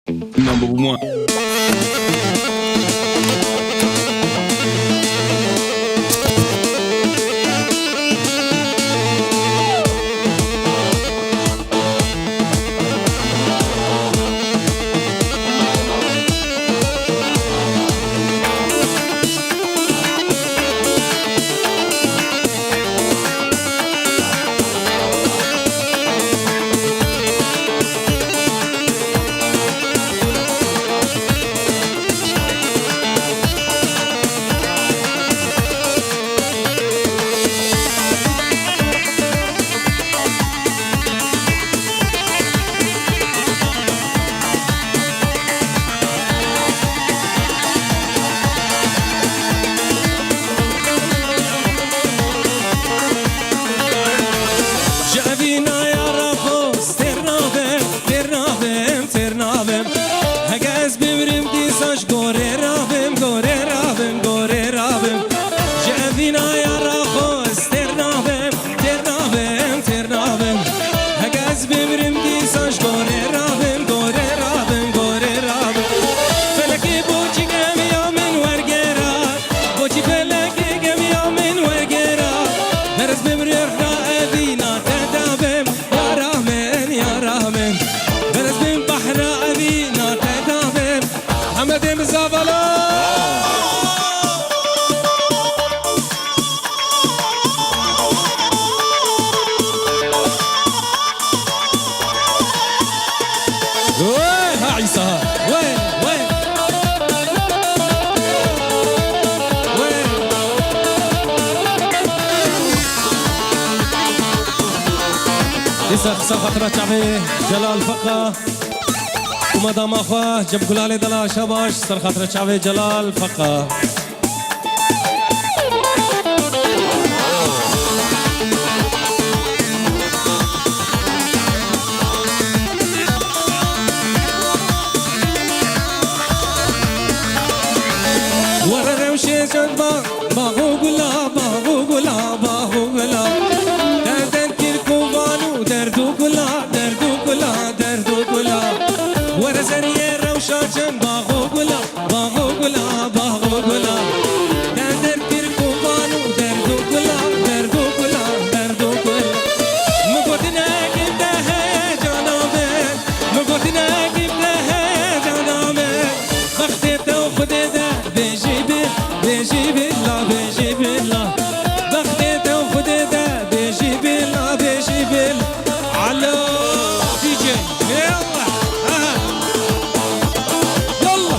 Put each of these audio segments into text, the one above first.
Number one. سر خاطر شعبي جلال فقه ومدام اخوه جب قلالي دلا شباش سر خاطر شعبي جلال فقه ورا روشي جنبا باغو قلا باغو قلا باغو قلا دردو كلا ورا زنيه روشا جن باغو كلا باغو كلا باغو كلا دردن كيركو بانو دردو كلا دردو كلا دردو كلا مقدنا كده جانامه مقدنا كده جانامه بختته خدته بيجي بالله بيجي بالله بختته خدته بيجي بالله بيجي بالله على دي جي يلا يلا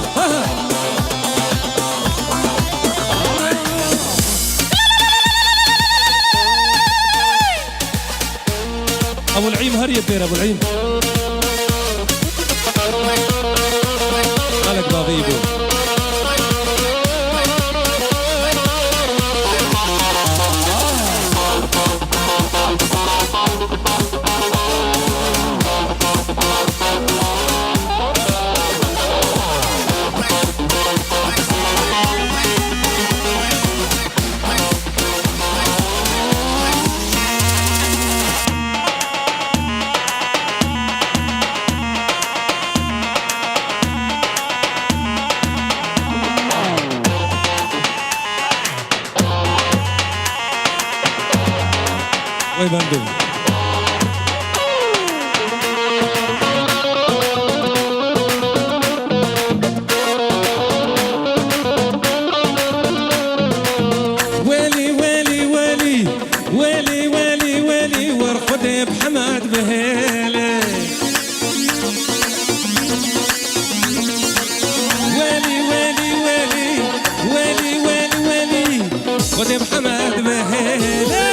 ابو العيم هري بير ابو العيم مالك بابيبو وي بندو ويلي ويلي ويلي ويلي ويلي ويلي وارقد بحماد بهيلي ويلي ويلي ويلي ويلي ويلي ويلي خد بحماد بهيلي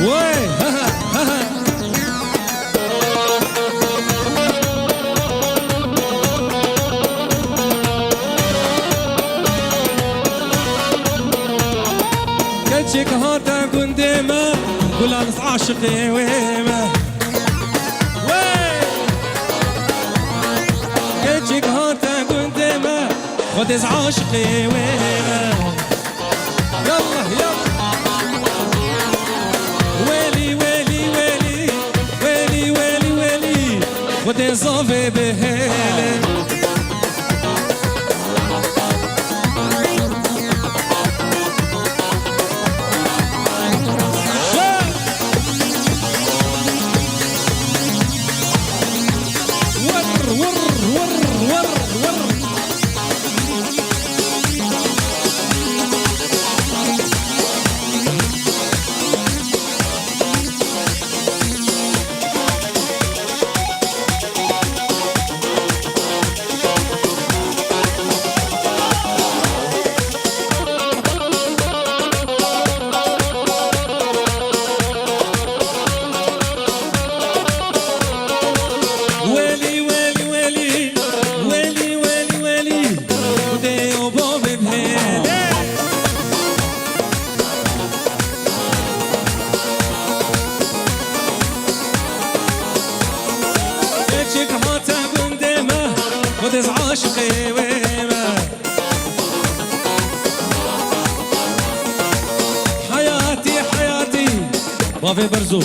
وي ها ها كتشك هاتا قنديمة قول أنس عاشقي ويمة كتشك هاتا قنديمة خد إز عاشقي ويمة يلا يلا ويلي ويلي ويلي ويلي ويلي ويلي خد إز صافي بهيلي عاشقي ويما حياتي حياتي بافي برزو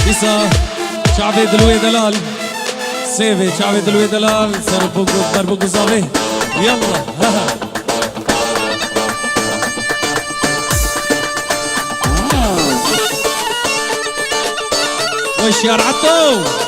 إيسا شعبي دلوي دلال سيفي شعبي دلوي دلال سربوكو صافي يلا ها وش يا رعتو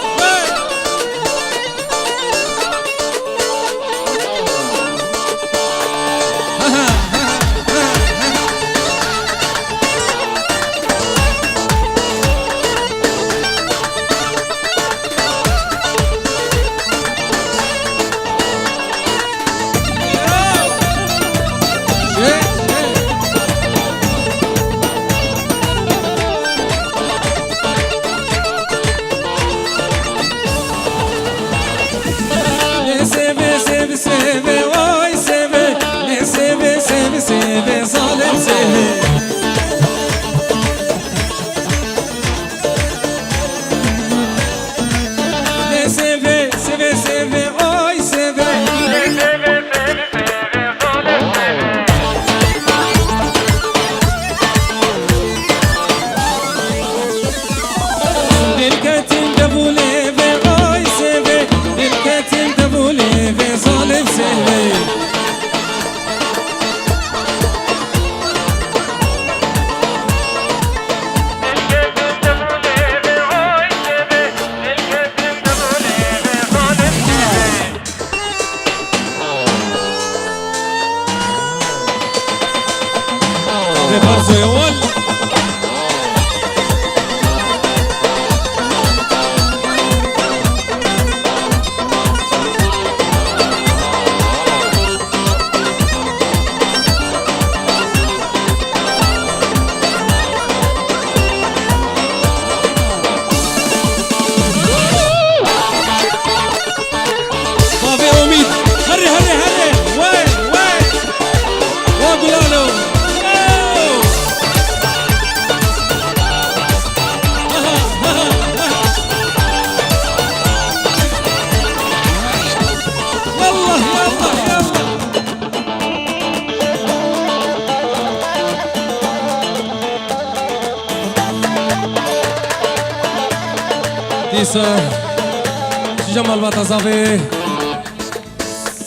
جمال باتازاوي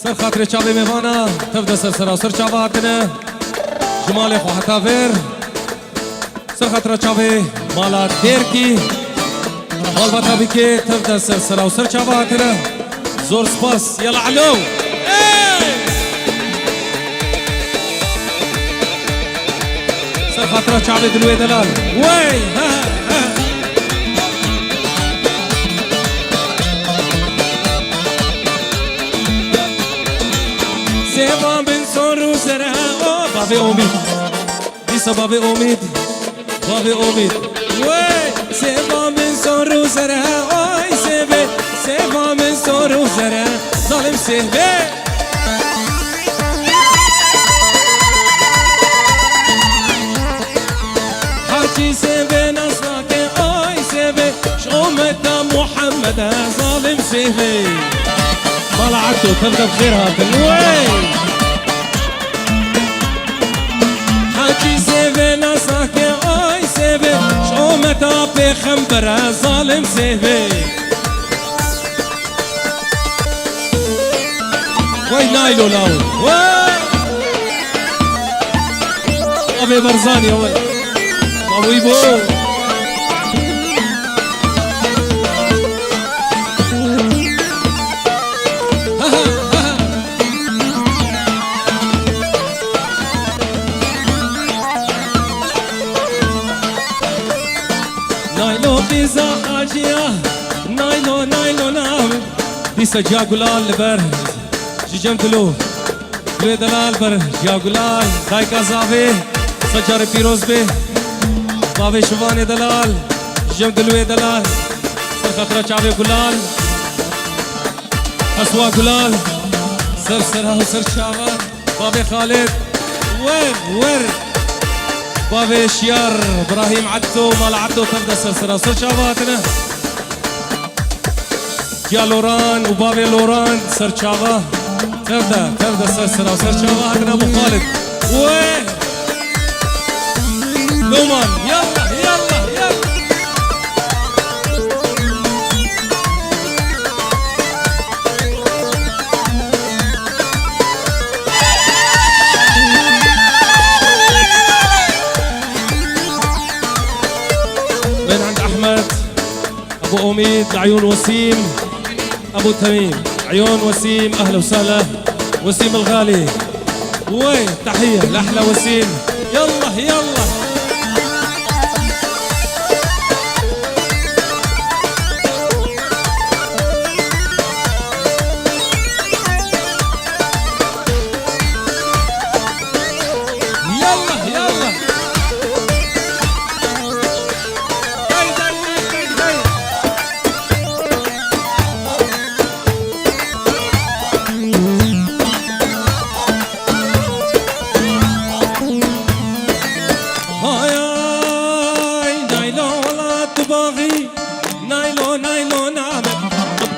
سر خاطر چاوي مهمانا تفد سر سر چاواتنا جمال خو حتافر سر خاطر چاوي مالا دير کی مال باتابي كي تفد سر سر چاواتنا زور سپاس يلا علو سر خاطر چاوي دلوي دلال وي ها بابي أميد ديسا بابي أميد بابي أميد وي سيبا من صورو زرها أوي سيبي سيبا من صورو زرها ظالم سيبي حاجي سيبي نصرك أوي سيبي شومة محمد ظالم سيبي طلعتو تبدأ بخيرها تنوي حاجي سيبي نصرك أوي سيبي شومة بخمبر ظالم سيبي وي نايلو لاو وي أبي برزاني وي أبوي بو نايلو بيزا حاجية نايلو نايلو نام بيسا جا قلال لبر جيجم دلو دلو دلال بر جا قلال دايكا زافي سجار پیروز بي بابي شواني دلال جيجم دلو دلال سر خطرة چاوي قلال أسوا قلال سر سرها سر چاوا بابي خالد ور بابي شيار ابراهيم عدتو مال عدتو تبدا سلسله سر شافاتنا يا لوران وبابي لوران سر شافا تبدا سلسله سر شافاتنا ابو خالد وين لومان يلا من عند أحمد أبو أميد عيون وسيم أبو تميم عيون وسيم أهلا وسهلا وسيم الغالي وين تحية لأحلى وسيم يلا نايلو نعمل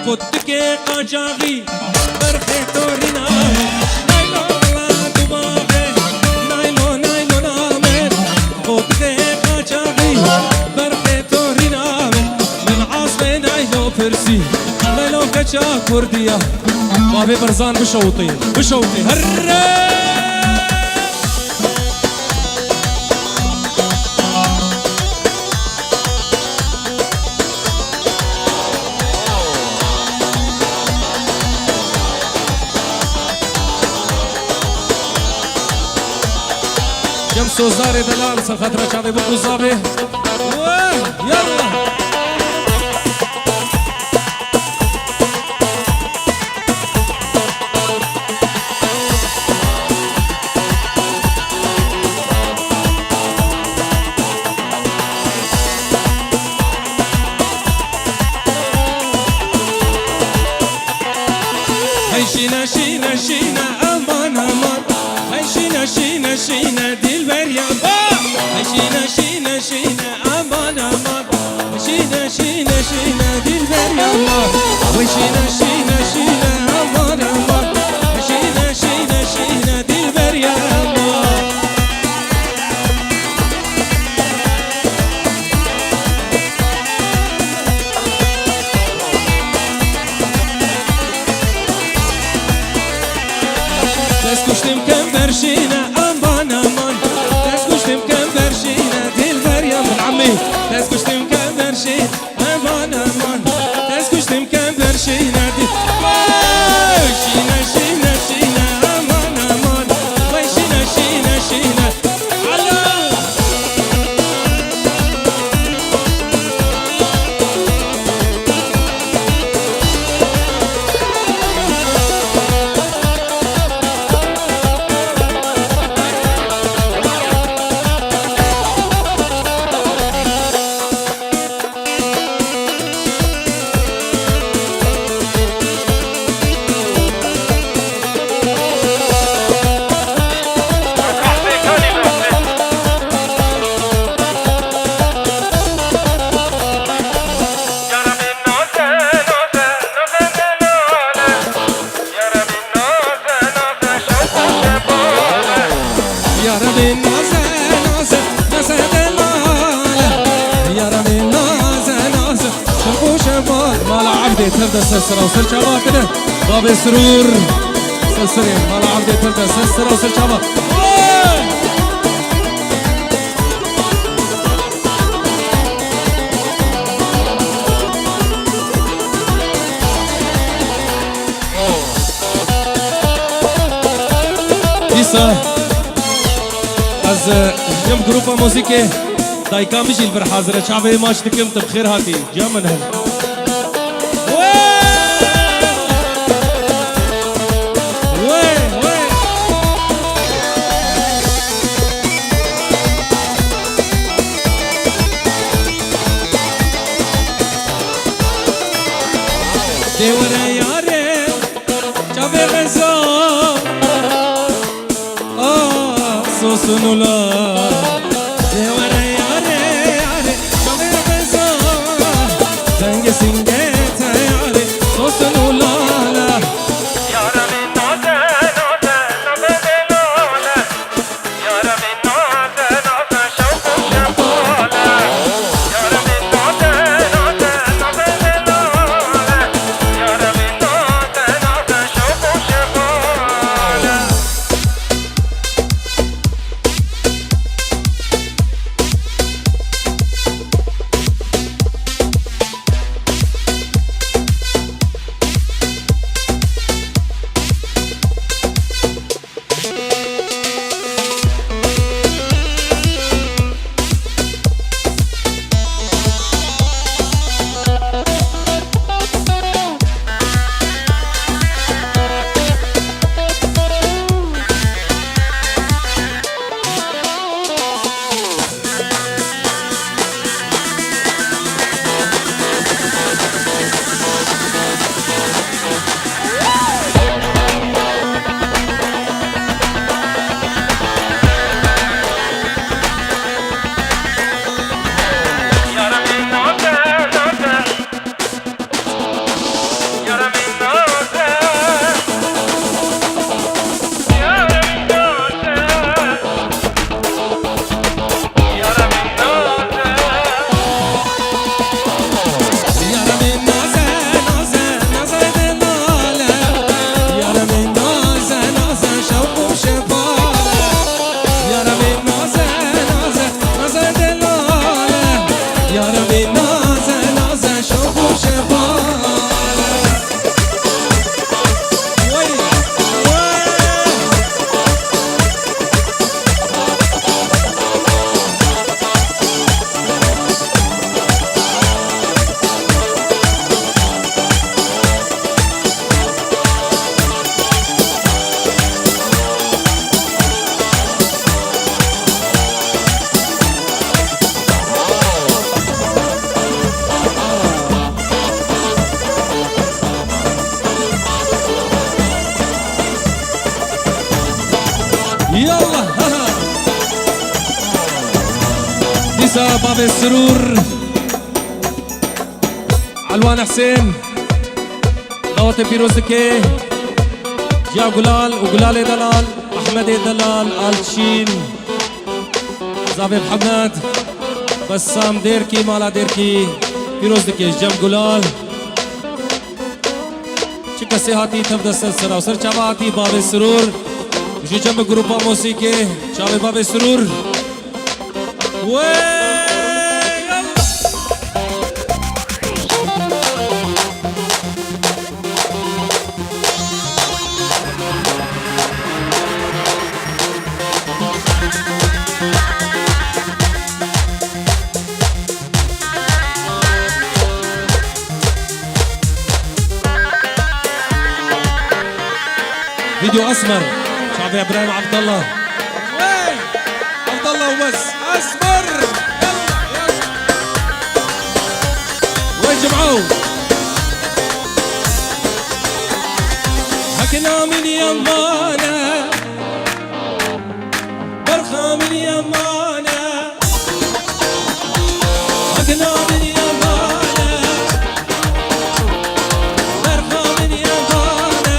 قدك قجاغي برخي تورينا نايلو لا دماغي نايلو نعمل قدك قجاغي برخي تورينا من عاصم نايلو فرسي نايلو كجا كردية بابي برزان بشوطي هرّي شمسو زاري دلال سر خاطر شعبي بكو زابي يلا هاي شينا امان هاي شينا دلبر يا با هاي شينا امان شينا دلبر يا با هاي شينا امان شينا دلبر يا با تسكشتم كم برشينا امان تسكشتم كم برشينا دلبر يا من عمي تسكشتم كم برشينا امان تسكشتم كم برشينا شينا امان شينا جمال مال عبدي تبدا سلسلة وسر شباب كده باب سرور سلسلة مال عبدي تبدا سلسلة وسر شباب از جم گروپا موسیقی دایکا میشیل بر حاضره چاوه ماش دکم تب خیر هاتی جامن هل دیوره یاره چاوه غزا سوسنولا دیواره یاره یاره چاوه غزا زنگ سینگه تیاره سوسنولا یاره من نازه نازه نازه دلاله یاره من نازه نازه شوق و شباله یاره من نازه نازه نازه دلاله یاره من نازه نازه شوق و شباله يلا نساء باب السرور علوان حسين دعوت بيروزكي جا قلال وقلال دلال احمد دلال الشين زابي محمد بسام ديركي مالا ديركي بيروزكي جم قلال چکا سیحاتی تبدا سلسلة وسر چاواتی باب السرور جو جنب گروپا موسیقی چاوه باب سرور فيديو اسمر شعبي ابراهيم عبد الله وين عبد الله وبس اسمر يلا وين جمعوا حكينا من يمانه برخه من يمانه حكينا من يمانه برخه من يمانه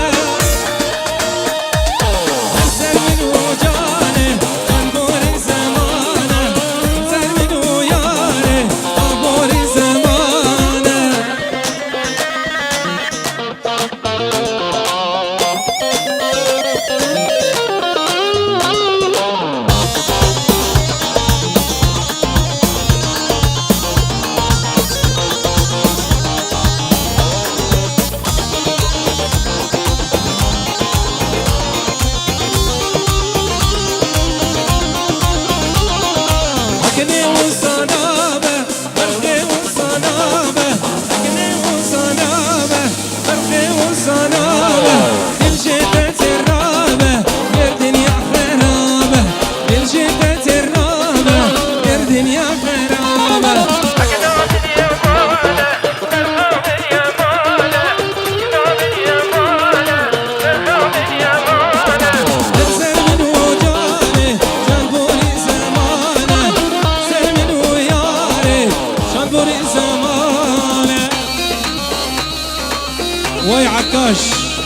وي عكاش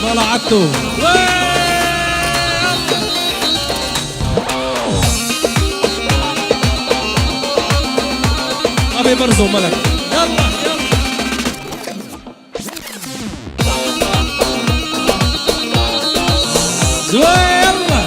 ما لعبته ابي برزو ملك يلا يلا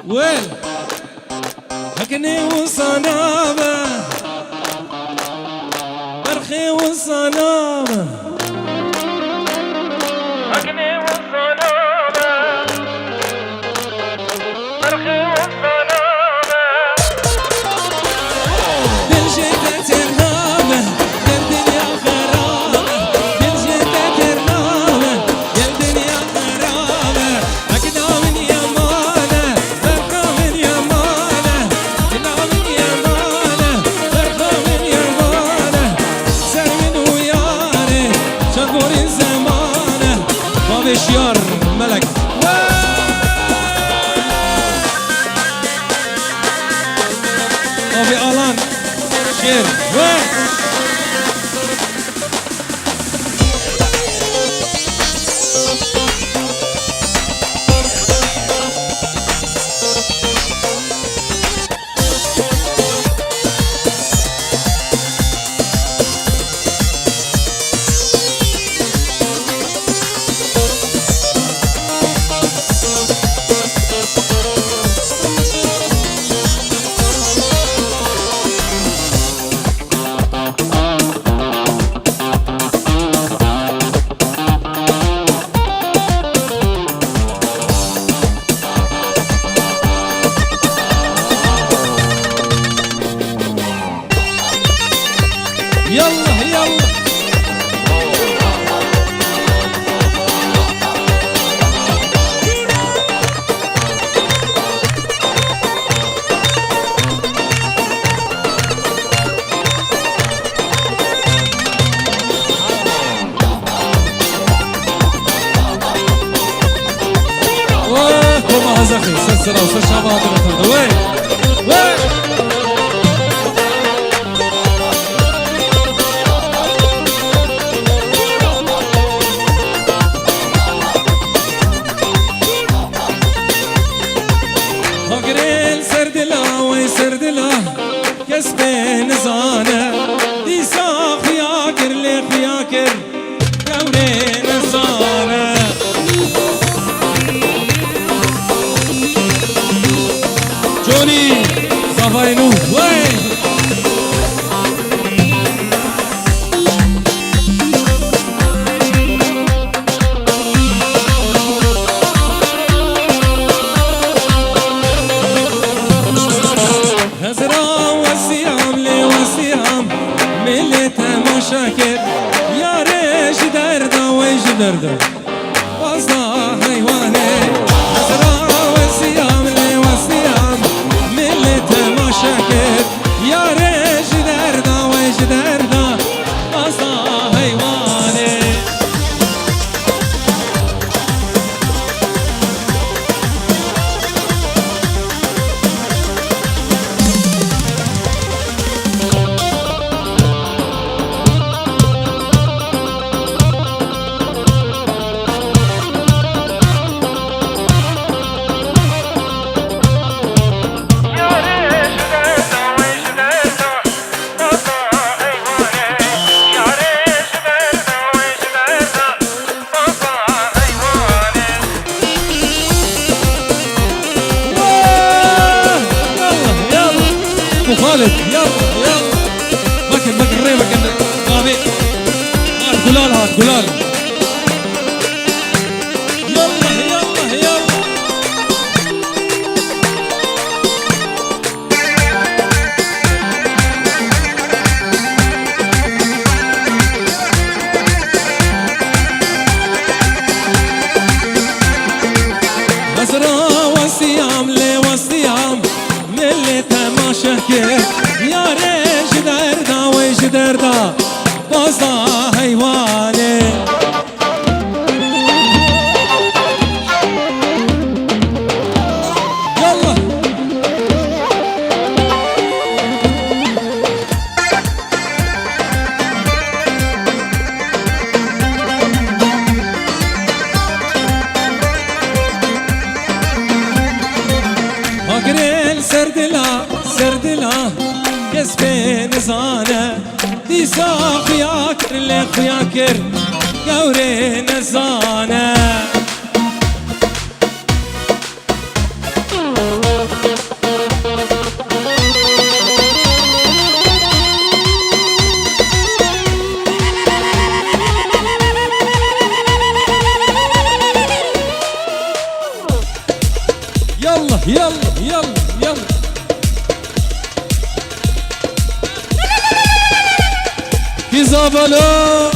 وين هكني وصنامة برخي وصنامة هكني والصنامة برخي والصنامة بالجدة ترنامة يا الدنيا خرامة بالجدة ترنامة يا الدنيا خرامة هكنا من يمانة برخة من يمانة هكنا من يمانة برخة من يمانة سر من وياري شغور الزمانة بابي شيار ملك بابي آلان شير وين يلا يلا وما هزخي سلسلة وسشابات وين وين هقريل سردلا وي سردلا كسبين زانه دي ساخ خياكر لي خياكر قورين زانه جوني صفاينو وين هزرا وسيام لي وسيام ملتها مشاكل يا ريش دردا ويش دردا وصا حيواني هزرا وسيام لي وسيام ملتها مشاكل يا ريش دردا ويش دردا وصا حيواني خالد يلا يلا مكن ري مكن غابي هات قلال هات قلال يلا يلا يلا مسرى والصيام لي والصيام ملي تماشاكر يا ريش دردا ويش دردا بازا حيواني كس بين زانه ديسا خياكر لخياكر قوري نزانه يلا يلا يلا يلا كيزابلو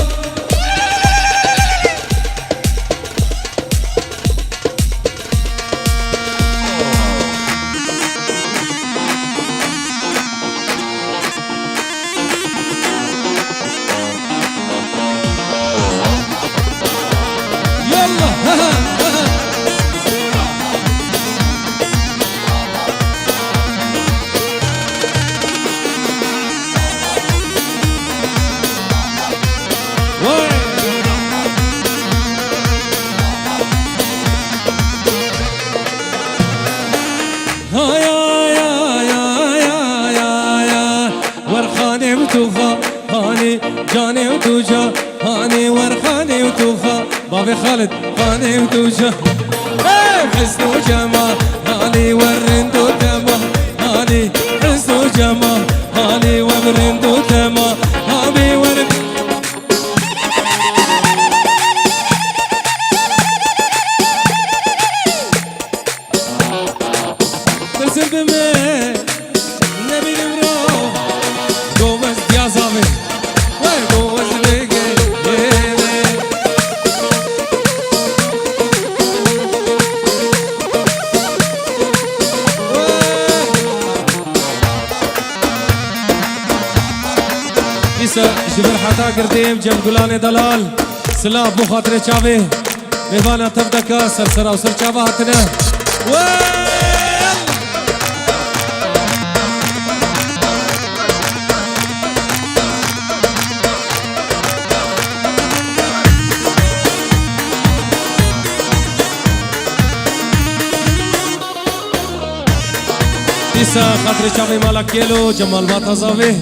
جاني وتوجا هاني ورخاني وتوخا بابي خالد هاني وتوجا حسن وجمال هاني ورند وتما هاني حسن وجمال هاني ورند وتما هاني ورند ترسم بمي نبي نمرو قومز ديازامي جبر حتا قرديم جم قلاني دلال سلام بو خاطر چاوي ميوانا تبدكا سرسرا وسر چاوا هاتنا ديسا خاطر چاوي مالا كيلو جمال باتا زاوي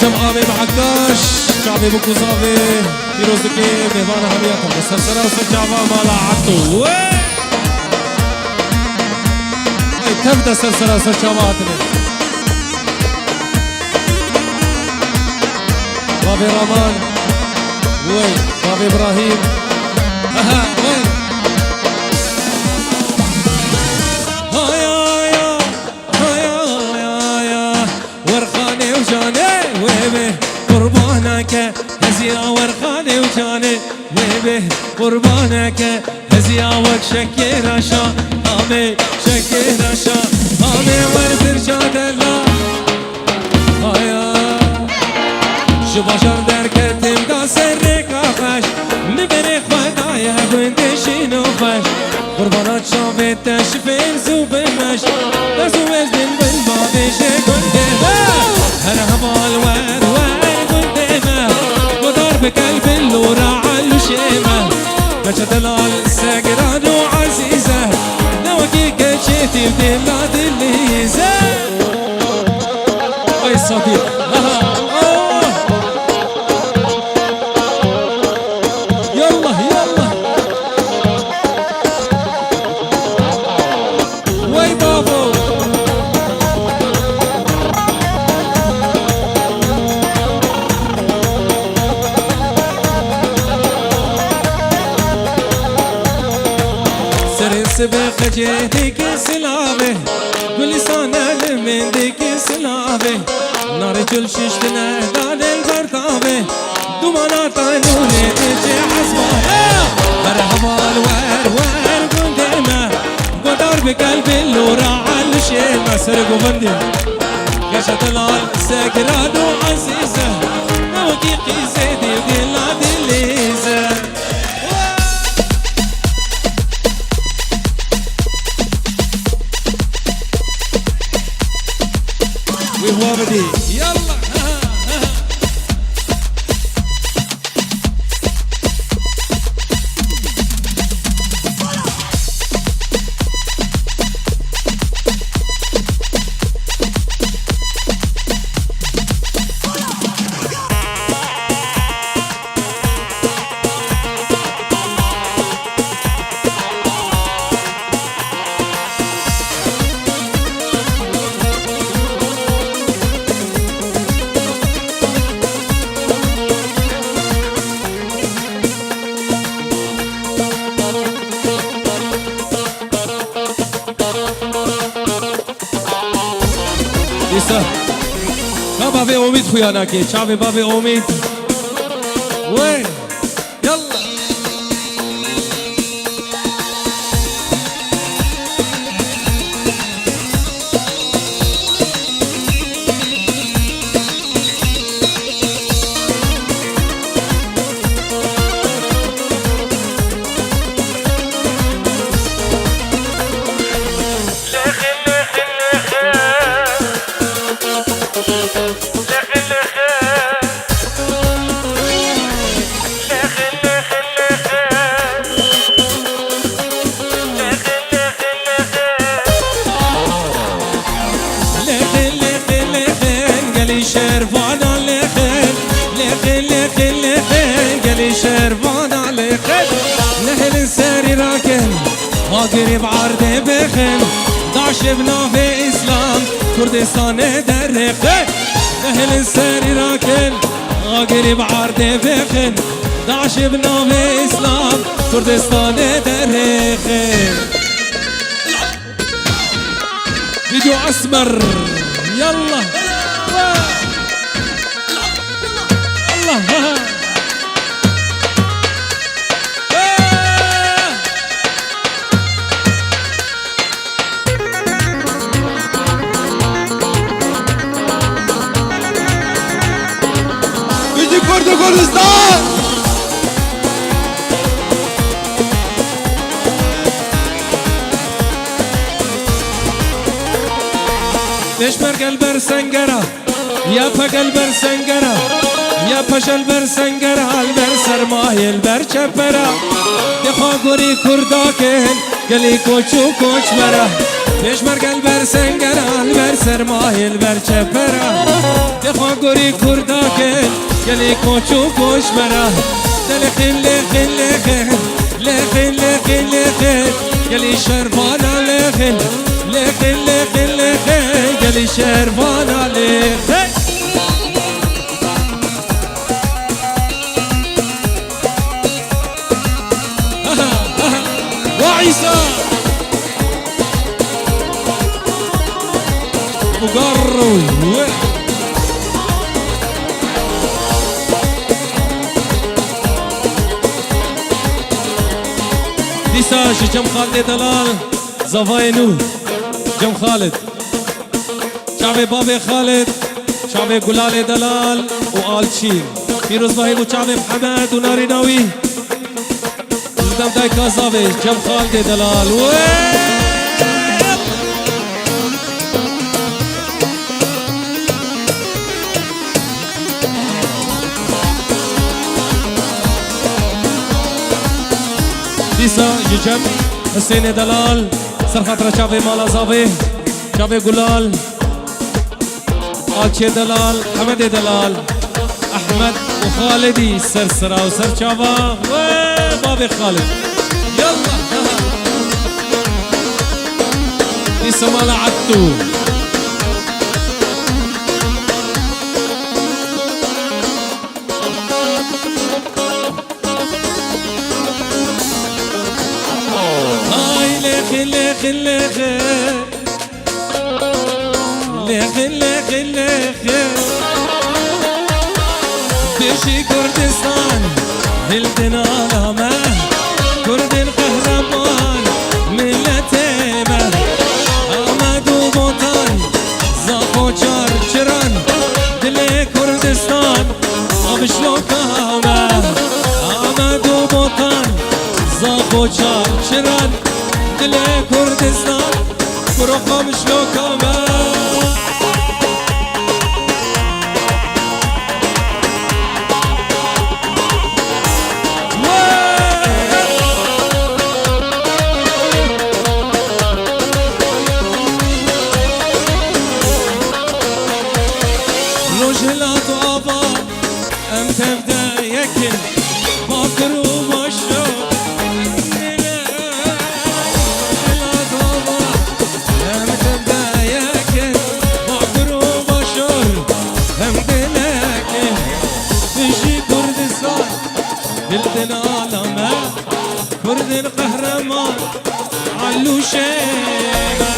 جم آبي معكاش شعبي بكو صافي يروزكي بهوانا همياتهم السرسرة وسجعبا مالا عطو اي تبدا السرسرة وسجعباتنا بابي رامان وي بابي ابراهيم اها وي قربانك هزيا ورخاني وجاني ويبه قربانك هزيا وشكي رشا آمي شكي رشا آمي ورفرشاد الله هايا شو بشر در كتم دا سرك آخش مبري خدايا بندشي نوخش قربانات شافت تشفين زوبمش درسو وزن بالبابي شكنده هر هبال ور بقلب اللورة علو شيمة مشى دلال ساقران وعزيزة نواكي كشيتي بدلا دليزة أي صديق يلا يلا وي بابو سبق جيتك سلامه بلسانه من ديك سلامه نار جل ششتنا دان البرتامه دومانات نوري تجي حسبه مرحبا الور قدامه قدر بقلب اللورة على الشيمة سرقوا بندي كشة طلال ساقران وعزيزة نوكي قيزيدي ودلا دليزة وهو بدي يلا خویانا که چاوی بابی امید وی یلا شربانا لخل لخل لخل لخل قالي شربانا لخل نهل ساري راكن ما قريب عرضي بخل داعش بنافي اسلام كردستان درخل نهل ساري راكن ما قريب عرضي بخل داعش بنافي اسلام كردستان درخل فيديو اسمر يلا Bizi kurdu Kurdistan. بشمر قلبر سنگرا یا پا قلبر سنگرا یا پشل بر سنگرا البر سرمایه البر چپرا دخوا گوری کرداکن گلی کوچو کوچ برا بشمر قلبر سنگرا البر سرمایه البر چپرا دخوا گوری کرداکن گلی کوچو کوچ برا دلخن لخن لخن لخن لخن لخن گلی شربانا لخن لخن لخن لخن گلی شربانا لخن وعيسى مقرو ديسا جم خالد دلال زفاينو جم خالد شعبي بابي خالد شعبي قلال دلال وآلشين فيروز باهي وشعبي محمد وناري ناوي قدام داي كازافي جم خالد دلال ديسا جم حسين دلال سرخطرة شعبي مالا زافي شعبي قلال آلشي دلال حمد دلال أحمد وخالدي سرسرة وسر شعبا بابي خالد يلا ديسا مالا عدتو هاي لخن لخن لخن لخن لخن لخن بشي كردستان هلدنا لما كرد القهرمان ملتيمه آمد و بوطان زاخو چار چران دل كردستان آبشلو کامه آمد و بوطان زاخو چار چران دل كردستان برو آبشلو کامه رجلات آبا ام تبدا يكن باكر وبشو رجلات آبا ام تبدا يكن باكر وبشر هم دلكن بشي كردستان بلدنا لما كرد القهرمان علو شيبه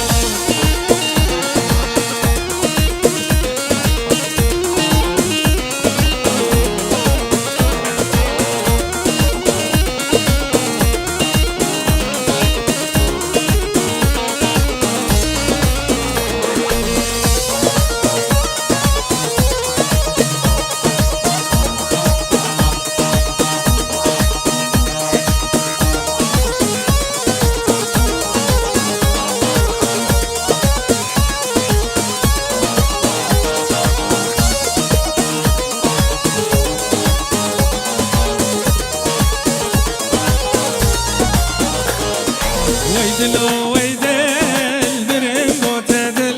ويدلو ويدل برم بوتدل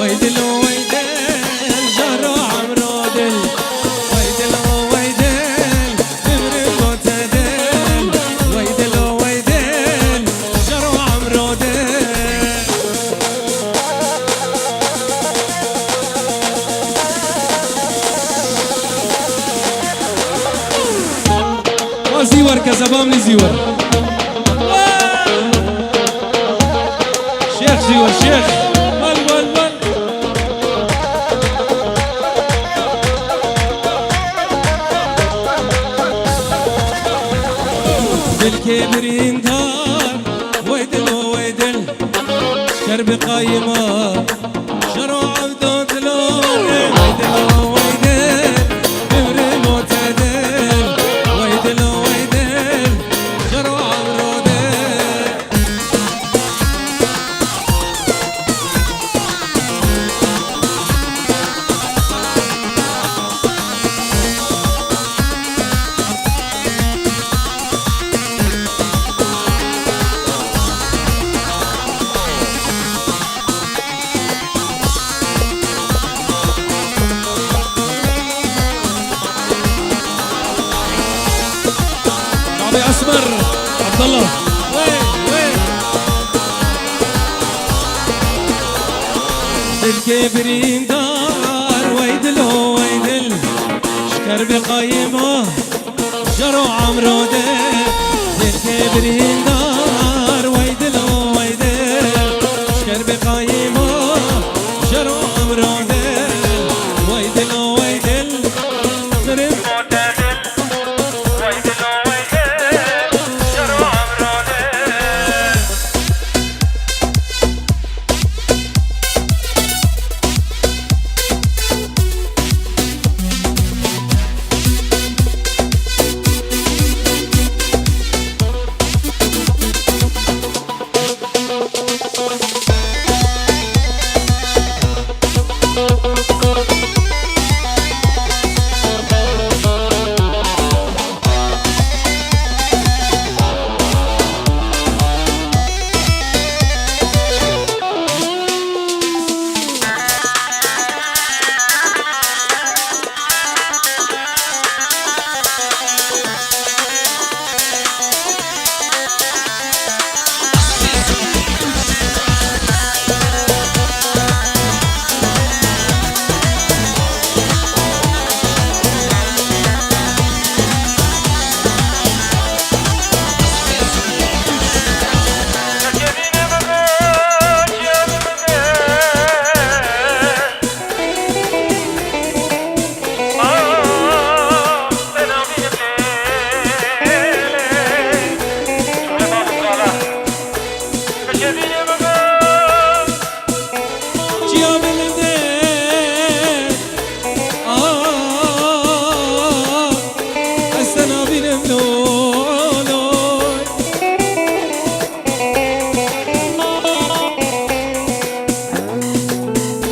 ويدلو ويدل جرو عمرو دل ويدلو ويدل برم بوتدل ويدلو ويدل جرو عمرو دل زيور كزبام زيور شيخ زيور شيخ ول ول ول بالكبرين دار ويدل ويدل شرب قايمة شرو عبدو دلو ويدل ويدل بمري معتدل ويدل ويدل شرو عمرو دل شعبي اسمر عبد الله وين وين بالكبرين دار ويدلو ويدل شكر بقايمه جرو عمرو دل بالكبرين دار ويدلو ويدل شكر بقايمه جرو عمرو دل ويدلو ويدل مرم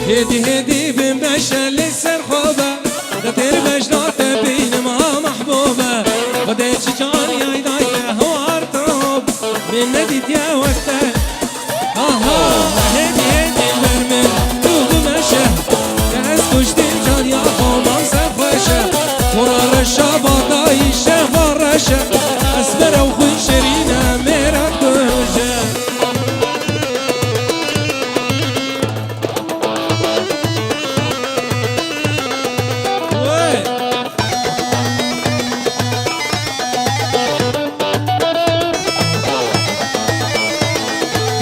هدي هدي بمشل السرخوبة دتر مجنات بين ما محبوبة بديت شجار يا داية هو ارتوب من نديت يا وقتك هدي هدي المرمر تو بمشل كاس كشتي جان يا خومان سرخوشة قرار الشابة دايشة فرشة اسبر وخوي شرينة ميرات كوشة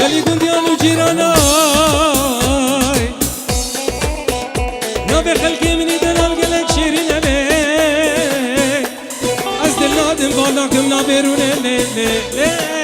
قالي دنيانو جيراناي نابي خلقي مني دنال قلق شيرين عليك از دل نادم بالاكم نابيرون لي لي لي